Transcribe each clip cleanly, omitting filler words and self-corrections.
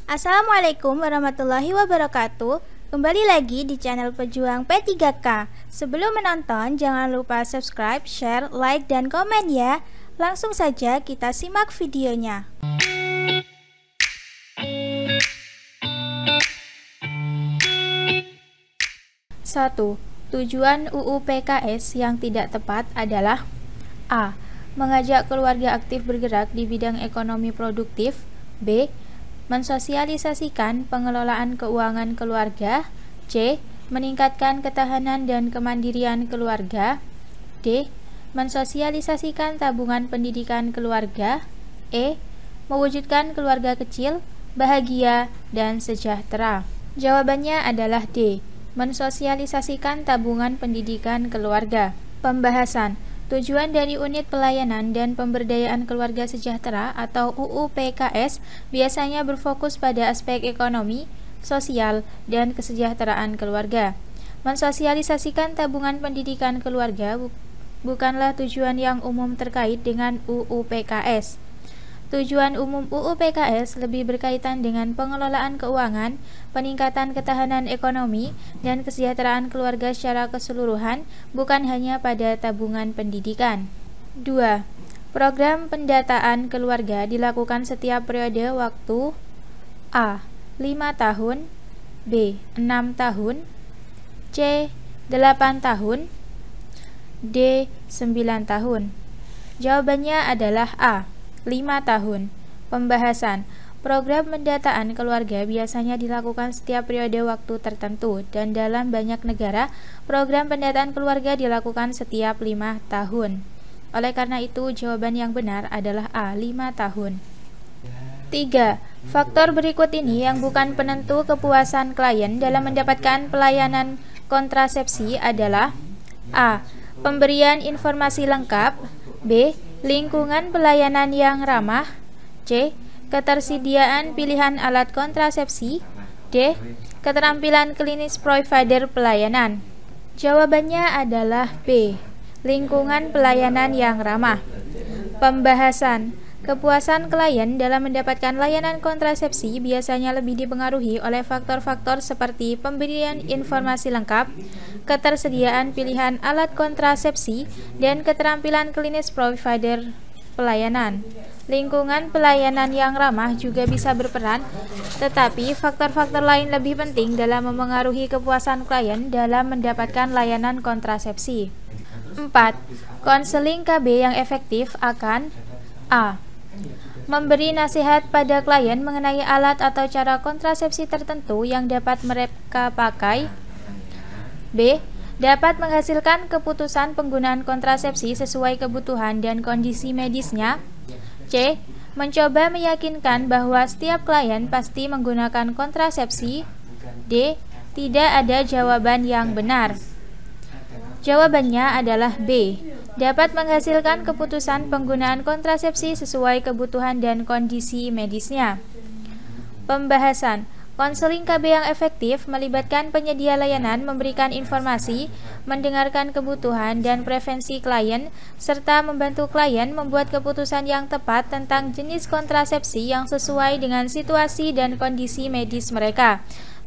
Assalamualaikum warahmatullahi wabarakatuh. Kembali lagi di channel Pejuang P3K. Sebelum menonton, jangan lupa subscribe, share, like, dan komen ya. Langsung saja kita simak videonya. 1. Tujuan UU PKS yang tidak tepat adalah A. Mengajak keluarga aktif bergerak di bidang ekonomi produktif. B. Mensosialisasikan pengelolaan keuangan keluarga. C. Meningkatkan ketahanan dan kemandirian keluarga. D. Mensosialisasikan tabungan pendidikan keluarga. E. Mewujudkan keluarga kecil, bahagia, dan sejahtera. Jawabannya adalah D. Mensosialisasikan tabungan pendidikan keluarga. Pembahasan. Tujuan dari Unit Pelayanan dan Pemberdayaan Keluarga Sejahtera atau UU PKS biasanya berfokus pada aspek ekonomi, sosial, dan kesejahteraan keluarga. Mensosialisasikan tabungan pendidikan keluarga bukanlah tujuan yang umum terkait dengan UU PKS. Tujuan umum UU PKS lebih berkaitan dengan pengelolaan keuangan, peningkatan ketahanan ekonomi, dan kesejahteraan keluarga secara keseluruhan, bukan hanya pada tabungan pendidikan. 2. Program pendataan keluarga dilakukan setiap periode waktu A. 5 tahun, B. 6 tahun, C. 8 tahun, D. 9 tahun. Jawabannya adalah A. 5 tahun. Pembahasan. Program pendataan keluarga biasanya dilakukan setiap periode waktu tertentu dan dalam banyak negara, program pendataan keluarga dilakukan setiap 5 tahun. Oleh karena itu, jawaban yang benar adalah A. 5 tahun. 3. Faktor berikut ini yang bukan penentu kepuasan klien dalam mendapatkan pelayanan kontrasepsi adalah A. Pemberian informasi lengkap. B. Lingkungan pelayanan yang ramah. C. Ketersediaan pilihan alat kontrasepsi. D. Keterampilan klinis provider pelayanan. Jawabannya adalah B. Lingkungan pelayanan yang ramah. Pembahasan. Kepuasan klien dalam mendapatkan layanan kontrasepsi biasanya lebih dipengaruhi oleh faktor-faktor seperti pemberian informasi lengkap, ketersediaan pilihan alat kontrasepsi, dan keterampilan klinis provider pelayanan. Lingkungan pelayanan yang ramah juga bisa berperan, tetapi faktor-faktor lain lebih penting dalam memengaruhi kepuasan klien dalam mendapatkan layanan kontrasepsi. 4. Konseling KB yang efektif akan A. Memberi nasihat pada klien mengenai alat atau cara kontrasepsi tertentu yang dapat mereka pakai. B. Dapat menghasilkan keputusan penggunaan kontrasepsi sesuai kebutuhan dan kondisi medisnya. C. Mencoba meyakinkan bahwa setiap klien pasti menggunakan kontrasepsi. D. Tidak ada jawaban yang benar. Jawabannya adalah B. Dapat menghasilkan keputusan penggunaan kontrasepsi sesuai kebutuhan dan kondisi medisnya. Pembahasan. Konseling KB yang efektif melibatkan penyedia layanan memberikan informasi, mendengarkan kebutuhan dan preferensi klien, serta membantu klien membuat keputusan yang tepat tentang jenis kontrasepsi yang sesuai dengan situasi dan kondisi medis mereka.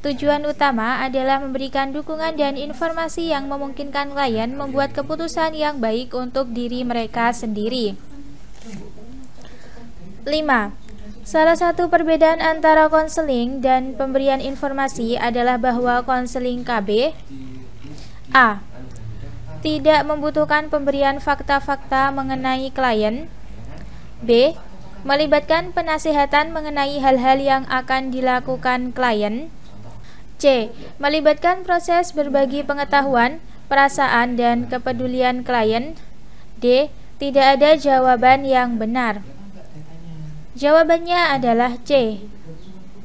Tujuan utama adalah memberikan dukungan dan informasi yang memungkinkan klien membuat keputusan yang baik untuk diri mereka sendiri. 5. Salah satu perbedaan antara konseling dan pemberian informasi adalah bahwa konseling KB A. Tidak membutuhkan pemberian fakta-fakta mengenai klien. B. Melibatkan penasihatan mengenai hal-hal yang akan dilakukan klien. C. Melibatkan proses berbagi pengetahuan, perasaan, dan kepedulian klien. D. Tidak ada jawaban yang benar. Jawabannya adalah C.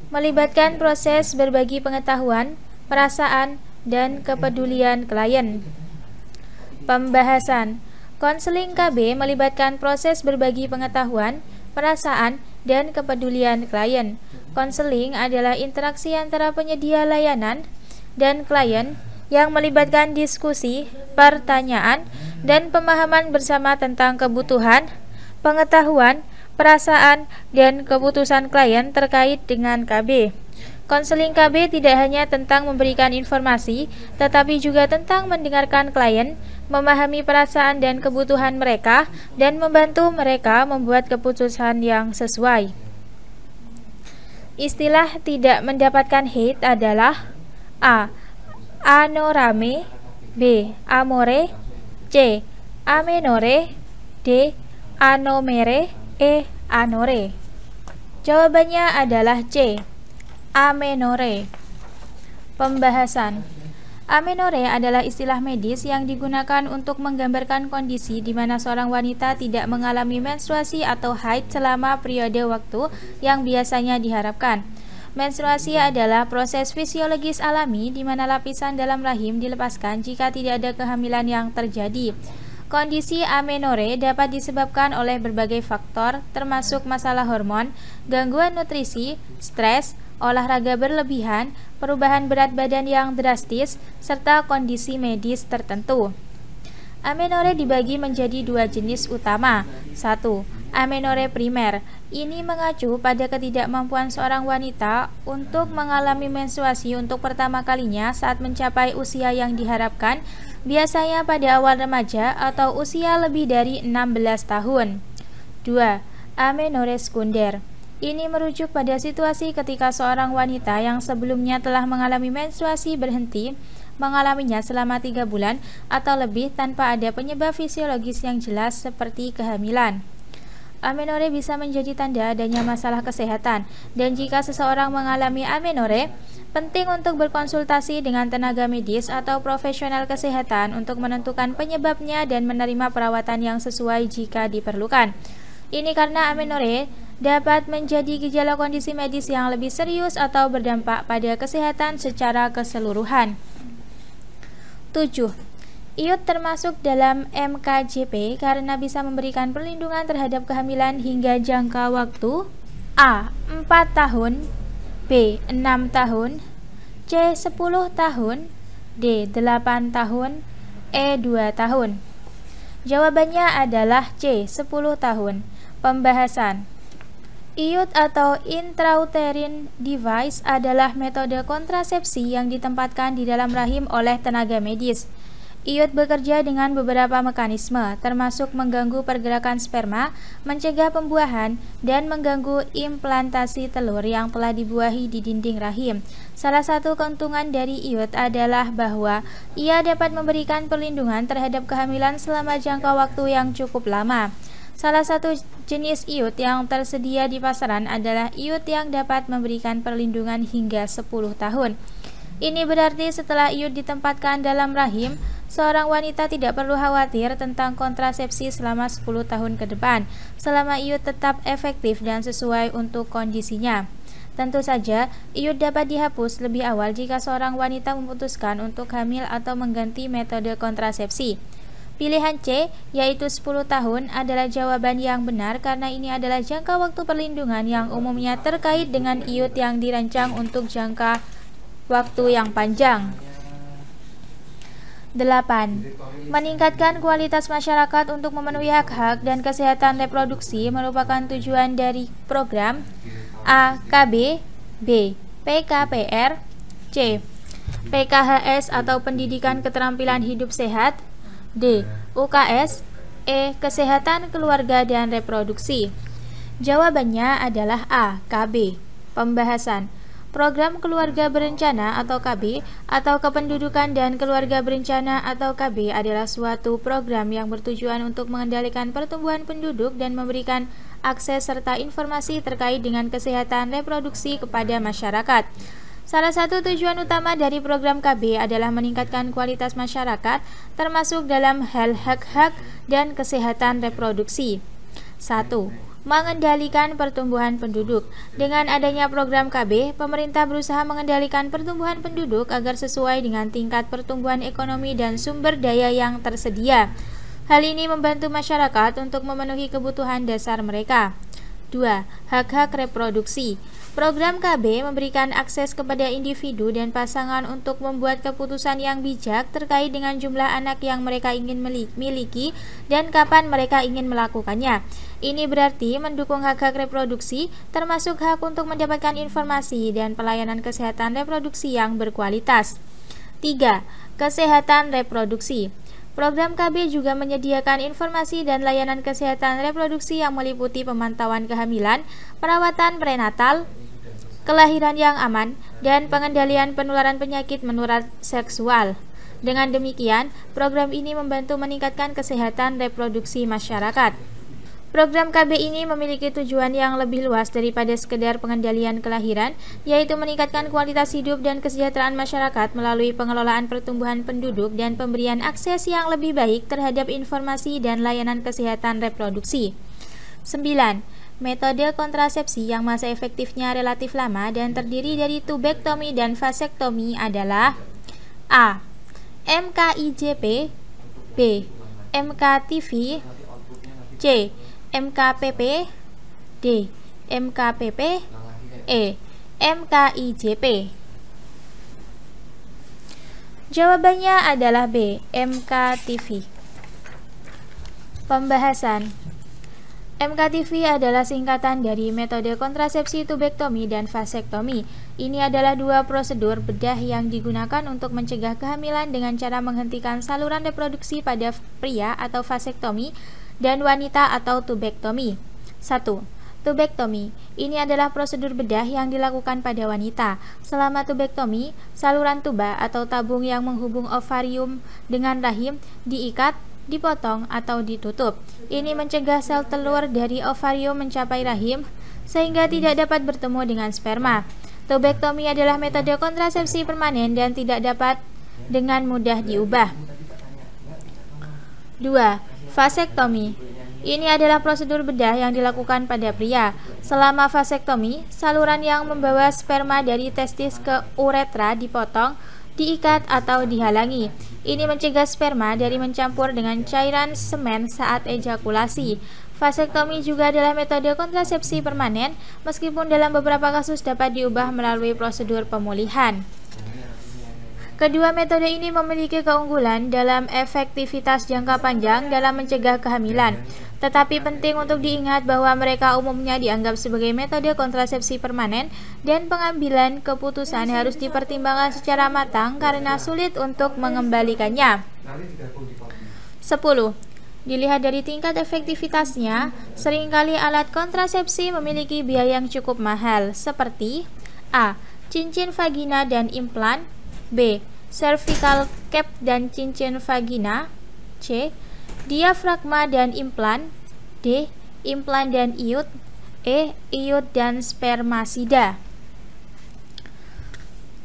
Melibatkan proses berbagi pengetahuan, perasaan, dan kepedulian klien. Pembahasan. Konseling KB melibatkan proses berbagi pengetahuan, perasaan, dan kepedulian klien. Konseling adalah interaksi antara penyedia layanan dan klien yang melibatkan diskusi, pertanyaan, dan pemahaman bersama tentang kebutuhan, pengetahuan, perasaan, dan keputusan klien terkait dengan KB. Konseling KB tidak hanya tentang memberikan informasi, tetapi juga tentang mendengarkan klien, memahami perasaan dan kebutuhan mereka, dan membantu mereka membuat keputusan yang sesuai. Istilah tidak mendapatkan hate adalah A. Anorame, B. Amore, C. Amenore, D. Anomere, E. Anore. Jawabannya adalah C. Amenore. Pembahasan. Amenore adalah istilah medis yang digunakan untuk menggambarkan kondisi di mana seorang wanita tidak mengalami menstruasi atau haid selama periode waktu yang biasanya diharapkan. Menstruasi adalah proses fisiologis alami di mana lapisan dalam rahim dilepaskan jika tidak ada kehamilan yang terjadi. Kondisi amenore dapat disebabkan oleh berbagai faktor, termasuk masalah hormon, gangguan nutrisi, stres, olahraga berlebihan, perubahan berat badan yang drastis, serta kondisi medis tertentu. Amenore dibagi menjadi dua jenis utama. 1. Amenore primer. Ini mengacu pada ketidakmampuan seorang wanita untuk mengalami menstruasi untuk pertama kalinya saat mencapai usia yang diharapkan, biasanya pada awal remaja atau usia lebih dari 16 tahun. 2. Amenore sekunder. Ini merujuk pada situasi ketika seorang wanita yang sebelumnya telah mengalami menstruasi berhenti mengalaminya selama 3 bulan atau lebih tanpa ada penyebab fisiologis yang jelas seperti kehamilan. Amenore bisa menjadi tanda adanya masalah kesehatan, dan jika seseorang mengalami amenore, penting untuk berkonsultasi dengan tenaga medis atau profesional kesehatan untuk menentukan penyebabnya dan menerima perawatan yang sesuai jika diperlukan. Ini karena amenore dapat menjadi gejala kondisi medis yang lebih serius atau berdampak pada kesehatan secara keseluruhan. 7. Iud termasuk dalam MKJP karena bisa memberikan perlindungan terhadap kehamilan hingga jangka waktu A. 4 tahun, B. 6 tahun, C. 10 tahun, D. 8 tahun, E. 2 tahun. Jawabannya adalah C. 10 tahun. Pembahasan. IUD atau intrauterine device adalah metode kontrasepsi yang ditempatkan di dalam rahim oleh tenaga medis. IUD bekerja dengan beberapa mekanisme, termasuk mengganggu pergerakan sperma, mencegah pembuahan, dan mengganggu implantasi telur yang telah dibuahi di dinding rahim. Salah satu keuntungan dari IUD adalah bahwa ia dapat memberikan perlindungan terhadap kehamilan selama jangka waktu yang cukup lama. Salah satu jenis IUD yang tersedia di pasaran adalah IUD yang dapat memberikan perlindungan hingga 10 tahun. Ini berarti setelah IUD ditempatkan dalam rahim, seorang wanita tidak perlu khawatir tentang kontrasepsi selama 10 tahun ke depan, selama IUD tetap efektif dan sesuai untuk kondisinya. Tentu saja, IUD dapat dihapus lebih awal jika seorang wanita memutuskan untuk hamil atau mengganti metode kontrasepsi. Pilihan C, yaitu 10 tahun, adalah jawaban yang benar karena ini adalah jangka waktu perlindungan yang umumnya terkait dengan IUD yang dirancang untuk jangka waktu yang panjang. 8. Meningkatkan kualitas masyarakat untuk memenuhi hak-hak dan kesehatan reproduksi merupakan tujuan dari program A. KB, B. PKPR, C. PKHS atau Pendidikan Keterampilan Hidup Sehat, D. UKS, E. Kesehatan Keluarga dan Reproduksi. Jawabannya adalah A. KB. Pembahasan. Program Keluarga Berencana atau KB atau Kependudukan dan Keluarga Berencana atau KB adalah suatu program yang bertujuan untuk mengendalikan pertumbuhan penduduk dan memberikan akses serta informasi terkait dengan kesehatan reproduksi kepada masyarakat. Salah satu tujuan utama dari program KB adalah meningkatkan kualitas masyarakat, termasuk dalam hal hak-hak dan kesehatan reproduksi. 1. Mengendalikan pertumbuhan penduduk. Dengan adanya program KB, pemerintah berusaha mengendalikan pertumbuhan penduduk agar sesuai dengan tingkat pertumbuhan ekonomi dan sumber daya yang tersedia. Hal ini membantu masyarakat untuk memenuhi kebutuhan dasar mereka. 2. Hak-hak reproduksi. Program KB memberikan akses kepada individu dan pasangan untuk membuat keputusan yang bijak terkait dengan jumlah anak yang mereka ingin miliki dan kapan mereka ingin melakukannya. Ini berarti mendukung hak-hak reproduksi, termasuk hak untuk mendapatkan informasi dan pelayanan kesehatan reproduksi yang berkualitas. 3. Kesehatan reproduksi. Program KB juga menyediakan informasi dan layanan kesehatan reproduksi yang meliputi pemantauan kehamilan, perawatan prenatal, kelahiran yang aman, dan pengendalian penularan penyakit menular seksual. Dengan demikian, program ini membantu meningkatkan kesehatan reproduksi masyarakat. Program KB ini memiliki tujuan yang lebih luas daripada sekedar pengendalian kelahiran, yaitu meningkatkan kualitas hidup dan kesejahteraan masyarakat melalui pengelolaan pertumbuhan penduduk dan pemberian akses yang lebih baik terhadap informasi dan layanan kesehatan reproduksi. 9. Metode kontrasepsi yang masa efektifnya relatif lama dan terdiri dari tubektomi dan vasektomi adalah A. MKIJP, B. MKTV, C. MKPP, D. MKPP, E. MKIJP. Jawabannya adalah B. MKTV. Pembahasan. MKTV adalah singkatan dari metode kontrasepsi tubektomi dan vasektomi. Ini adalah dua prosedur bedah yang digunakan untuk mencegah kehamilan dengan cara menghentikan saluran reproduksi pada pria atau vasektomi dan wanita atau tubektomi. 1. Tubektomi. Ini adalah prosedur bedah yang dilakukan pada wanita. Selama tubektomi, saluran tuba atau tabung yang menghubung ovarium dengan rahim diikat, dipotong, atau ditutup. Ini mencegah sel telur dari ovarium mencapai rahim sehingga tidak dapat bertemu dengan sperma. Tubektomi adalah metode kontrasepsi permanen dan tidak dapat dengan mudah diubah. 2. Vasektomi. Ini adalah prosedur bedah yang dilakukan pada pria. Selama vasektomi, saluran yang membawa sperma dari testis ke uretra dipotong, diikat, atau dihalangi. Ini mencegah sperma dari mencampur dengan cairan semen saat ejakulasi. Vasektomi juga adalah metode kontrasepsi permanen, meskipun dalam beberapa kasus dapat diubah melalui prosedur pemulihan. Kedua metode ini memiliki keunggulan dalam efektivitas jangka panjang dalam mencegah kehamilan. Tetapi penting untuk diingat bahwa mereka umumnya dianggap sebagai metode kontrasepsi permanen dan pengambilan keputusan harus dipertimbangkan secara matang karena sulit untuk mengembalikannya. 10. Dilihat dari tingkat efektivitasnya, seringkali alat kontrasepsi memiliki biaya yang cukup mahal, seperti A. Cincin vagina dan implan, B. Cervical cap dan cincin vagina, C. Diafragma dan implan, D. Implan dan iud, E. Iud dan spermasida.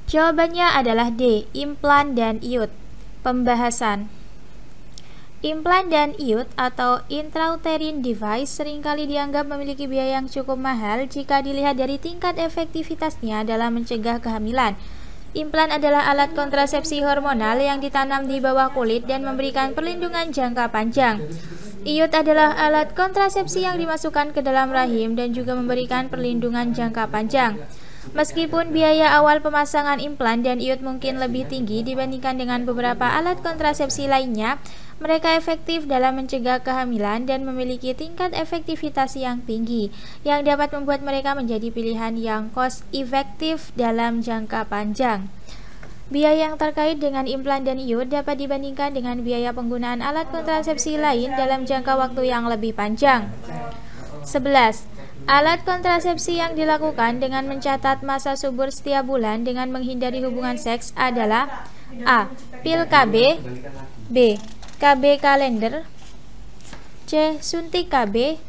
Jawabannya adalah D. Implan dan iud. Pembahasan. Implan dan iud atau intrauterine device seringkali dianggap memiliki biaya yang cukup mahal jika dilihat dari tingkat efektivitasnya dalam mencegah kehamilan. Implan adalah alat kontrasepsi hormonal yang ditanam di bawah kulit dan memberikan perlindungan jangka panjang. Iud adalah alat kontrasepsi yang dimasukkan ke dalam rahim dan juga memberikan perlindungan jangka panjang. Meskipun biaya awal pemasangan implan dan iud mungkin lebih tinggi dibandingkan dengan beberapa alat kontrasepsi lainnya, mereka efektif dalam mencegah kehamilan dan memiliki tingkat efektivitas yang tinggi, yang dapat membuat mereka menjadi pilihan yang cost-efektif dalam jangka panjang. Biaya yang terkait dengan implan dan iud dapat dibandingkan dengan biaya penggunaan alat kontrasepsi lain dalam jangka waktu yang lebih panjang. 11. Alat kontrasepsi yang dilakukan dengan mencatat masa subur setiap bulan dengan menghindari hubungan seks adalah A. Pil KB, B. KB kalender, C. Suntik KB,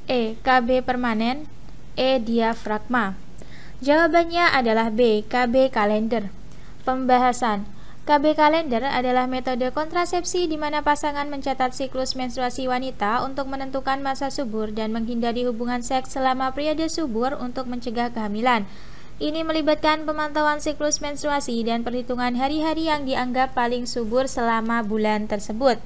E. KB permanen, E. Diafragma. Jawabannya adalah B. KB kalender. Pembahasan. KB kalender adalah metode kontrasepsi di mana pasangan mencatat siklus menstruasi wanita untuk menentukan masa subur dan menghindari hubungan seks selama periode subur untuk mencegah kehamilan. Ini melibatkan pemantauan siklus menstruasi dan perhitungan hari-hari yang dianggap paling subur selama bulan tersebut.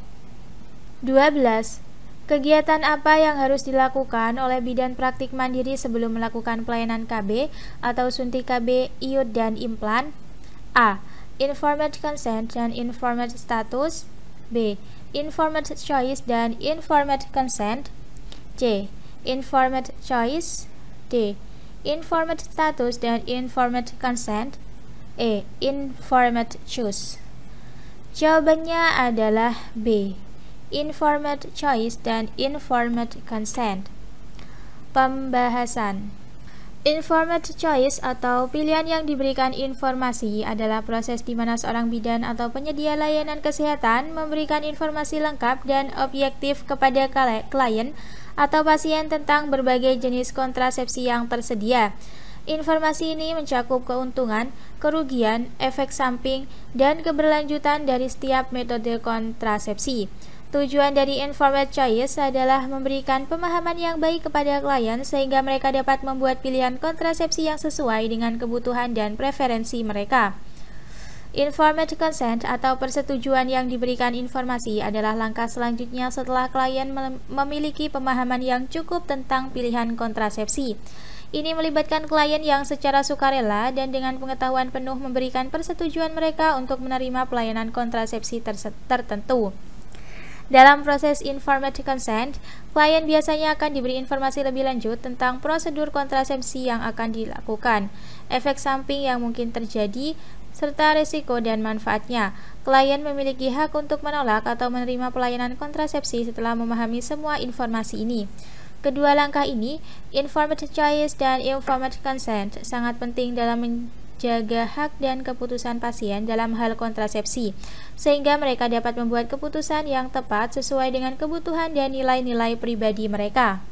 12. Kegiatan apa yang harus dilakukan oleh bidan praktik mandiri sebelum melakukan pelayanan KB atau suntik KB, iud, dan implan? A. Informed consent dan informed status. B. Informed choice dan informed consent. C. Informed choice. D. Informed status dan informed consent. E. Informed choice. Jawabannya adalah B. Informed choice dan informed consent. Pembahasan. Informed choice atau pilihan yang diberikan informasi adalah proses di mana seorang bidan atau penyedia layanan kesehatan memberikan informasi lengkap dan objektif kepada klien atau pasien tentang berbagai jenis kontrasepsi yang tersedia. Informasi ini mencakup keuntungan, kerugian, efek samping, dan keberlanjutan dari setiap metode kontrasepsi. Tujuan dari informed choice adalah memberikan pemahaman yang baik kepada klien sehingga mereka dapat membuat pilihan kontrasepsi yang sesuai dengan kebutuhan dan preferensi mereka. Informed consent atau persetujuan yang diberikan informasi adalah langkah selanjutnya setelah klien memiliki pemahaman yang cukup tentang pilihan kontrasepsi. Ini melibatkan klien yang secara sukarela dan dengan pengetahuan penuh memberikan persetujuan mereka untuk menerima pelayanan kontrasepsi tertentu. Dalam proses informed consent, klien biasanya akan diberi informasi lebih lanjut tentang prosedur kontrasepsi yang akan dilakukan, efek samping yang mungkin terjadi, serta risiko dan manfaatnya. Klien memiliki hak untuk menolak atau menerima pelayanan kontrasepsi setelah memahami semua informasi ini. Kedua langkah ini, informed choice dan informed consent, sangat penting dalam menjaga hak dan keputusan pasien dalam hal kontrasepsi, sehingga mereka dapat membuat keputusan yang tepat sesuai dengan kebutuhan dan nilai-nilai pribadi mereka.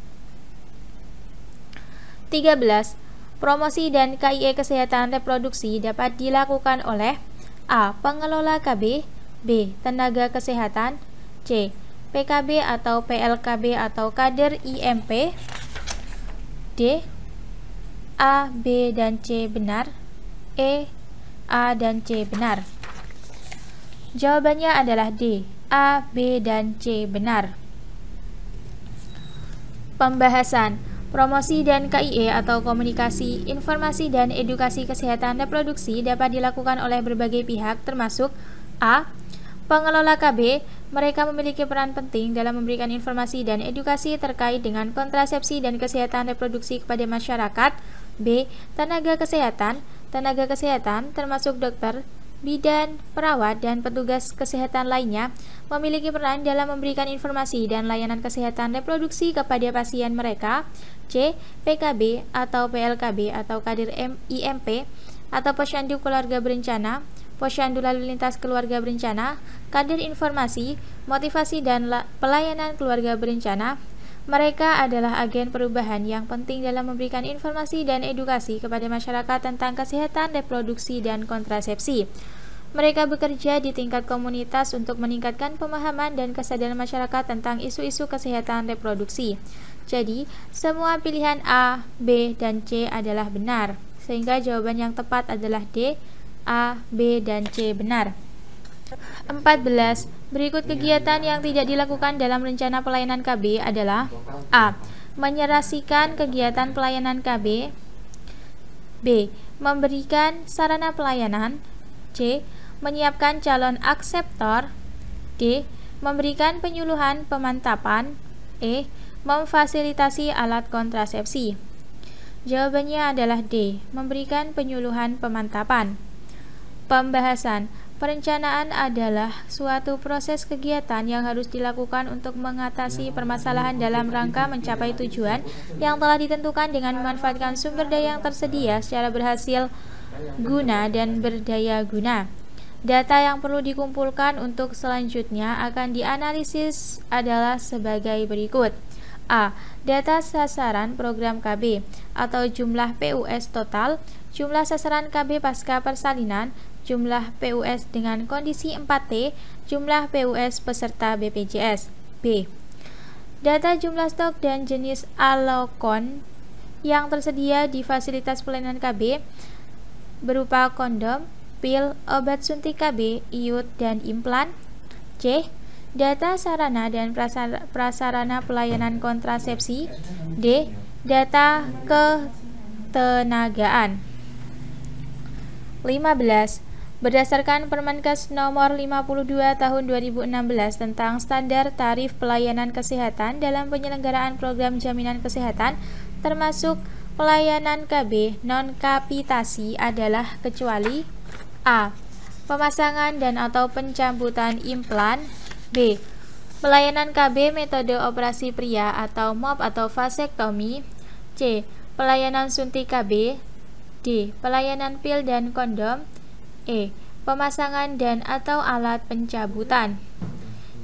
13. Promosi dan KIE kesehatan reproduksi dapat dilakukan oleh A. Pengelola KB, B. Tenaga kesehatan, C. PKB atau PLKB atau kader IMP. D. A, B, dan C benar. E, A, dan C benar. Jawabannya adalah D. A, B, dan C benar. Pembahasan. Promosi dan KIE atau komunikasi, informasi, dan edukasi kesehatan reproduksi dapat dilakukan oleh berbagai pihak termasuk A. Pengelola KB, mereka memiliki peran penting dalam memberikan informasi dan edukasi terkait dengan kontrasepsi dan kesehatan reproduksi kepada masyarakat. B. Tenaga kesehatan termasuk dokter, bidan, perawat, dan petugas kesehatan lainnya memiliki peran dalam memberikan informasi dan layanan kesehatan reproduksi kepada pasien mereka. C. PKB atau PLKB atau kader IMP atau posyandu keluarga berencana, posyandu lalu lintas keluarga berencana, kader informasi, motivasi, dan pelayanan keluarga berencana. Mereka adalah agen perubahan yang penting dalam memberikan informasi dan edukasi kepada masyarakat tentang kesehatan reproduksi dan kontrasepsi. Mereka bekerja di tingkat komunitas untuk meningkatkan pemahaman dan kesadaran masyarakat tentang isu-isu kesehatan reproduksi. Jadi, semua pilihan A, B, dan C adalah benar, sehingga jawaban yang tepat adalah D. A, B, dan C benar. 14. Berikut kegiatan yang tidak dilakukan dalam rencana pelayanan KB adalah A. Menyerasikan kegiatan pelayanan KB. B. Memberikan sarana pelayanan. C. Menyiapkan calon akseptor. D. Memberikan penyuluhan pemantapan. E. Memfasilitasi alat kontrasepsi. Jawabannya adalah D. Memberikan penyuluhan pemantapan. Pembahasan. Perencanaan adalah suatu proses kegiatan yang harus dilakukan untuk mengatasi permasalahan dalam rangka mencapai tujuan yang telah ditentukan dengan memanfaatkan sumber daya yang tersedia secara berhasil guna dan berdaya guna. Data yang perlu dikumpulkan untuk selanjutnya akan dianalisis adalah sebagai berikut. A. Data sasaran program KB atau jumlah PUS total, jumlah sasaran KB pasca persalinan, jumlah PUS dengan kondisi 4T, jumlah PUS peserta BPJS. B. Data jumlah stok dan jenis alokon yang tersedia di fasilitas pelayanan KB berupa kondom, pil, obat suntik KB, iud, dan implan. C. data sarana dan prasarana pelayanan kontrasepsi. D. Data ketenagaan. 15. Berdasarkan Permenkes Nomor 52 Tahun 2016 tentang Standar Tarif Pelayanan Kesehatan dalam penyelenggaraan program jaminan kesehatan, termasuk pelayanan KB non-kapitasi adalah kecuali A. Pemasangan dan atau pencabutan implan. B. Pelayanan KB metode operasi pria atau MOP atau vasektomi. C. Pelayanan suntik KB. D. Pelayanan pil dan kondom. E. Pemasangan dan atau alat pencabutan.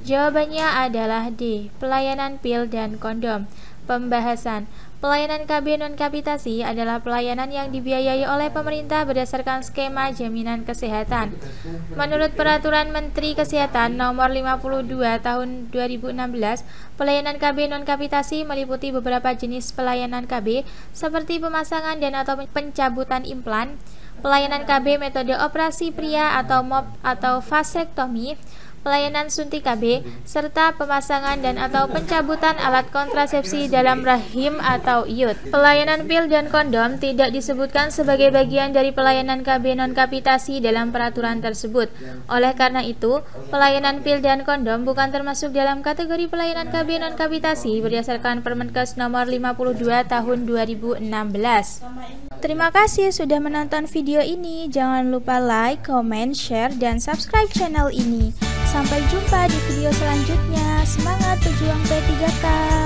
Jawabannya adalah D. Pelayanan pil dan kondom. Pembahasan. Pelayanan KB non-kapitasi adalah pelayanan yang dibiayai oleh pemerintah berdasarkan skema jaminan kesehatan. Menurut Peraturan Menteri Kesehatan Nomor 52 Tahun 2016, pelayanan KB non-kapitasi meliputi beberapa jenis pelayanan KB seperti pemasangan dan atau pencabutan implan, pelayanan KB metode operasi pria atau MOP atau vasektomi, pelayanan suntik KB, serta pemasangan dan atau pencabutan alat kontrasepsi dalam rahim atau iud. Pelayanan pil dan kondom tidak disebutkan sebagai bagian dari pelayanan KB non-kapitasi dalam peraturan tersebut. Oleh karena itu, pelayanan pil dan kondom bukan termasuk dalam kategori pelayanan KB non-kapitasi berdasarkan Permenkes Nomor 52 Tahun 2016. Terima kasih sudah menonton video ini. Jangan lupa like, comment, share, dan subscribe channel ini. Sampai jumpa di video selanjutnya. Semangat pejuang P3K.